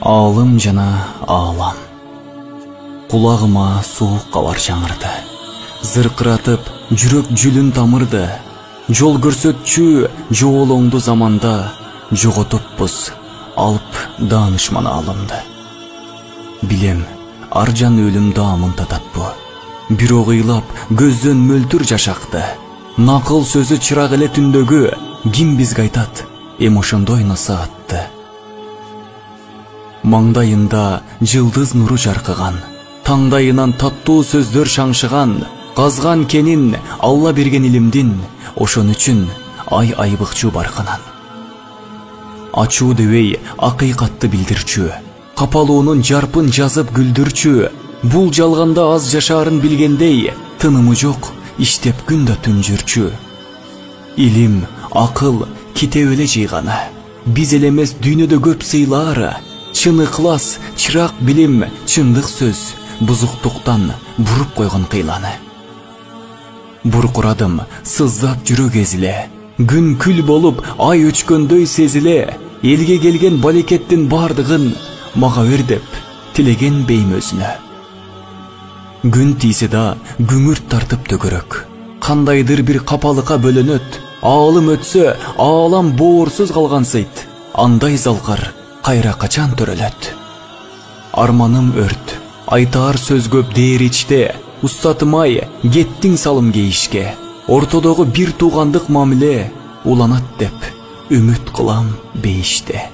Алым жана аалам. Кулагыма суук кабар жаңырды. Зыркыратып жүрөк жүлүн тамырды. Жол көрсөтчү жоолоңду заманда, жоготуппуз алып даанышман алымды. Билем, аржан өлүм даамын тататпы. Бирок ыйлап көздөн мөлтүр жашакты. Накыл сөзү чырак эле түндөгү, ким бизге айтат, эм ошондой насаатты. Маңдайында жылдыз нуру жаркыган, таңдайынан таттуу сөздөр шаңшыган, казган кенин Алла берген илимдин, ошон үчүн ай айбыкчу баркынан. Ачуу дебей акыйкатты билдирчү, капалуунун жарпын жазып күлдүрчү, бул жалганда аз жашаарын билгендей, тынымы жок, иштеп күндө түн жүрчү. Илим, акыл китеп эле жыйганы, биз эле эмес дүйнөдө көп сыйлаары, чын ыклас, чырак билим, чындык сөз, бузуктуктан буруп койгон кыйланы. Буркурадым, сыздап жүрөк эзиле, күн күл болуп ай өчкөндөй сезиле, элге келген балекеттин бардыгын мага бер деп тилеген бейм өзүнө. Күн тийсе да күңүрт тартып төгөрөк, кандайдыр бир капалыкка бөлөнөт, аалым өтсө аалам боорсуз калгансыйт, андай залкар кайра качан төрөлөт. Арманым өрт, айтаар сөз көп дээр ичте, устатымай кеттиң салым кейишке, ортодогу бир туугандык мамиле уланат деп үмүт кылам бейиште.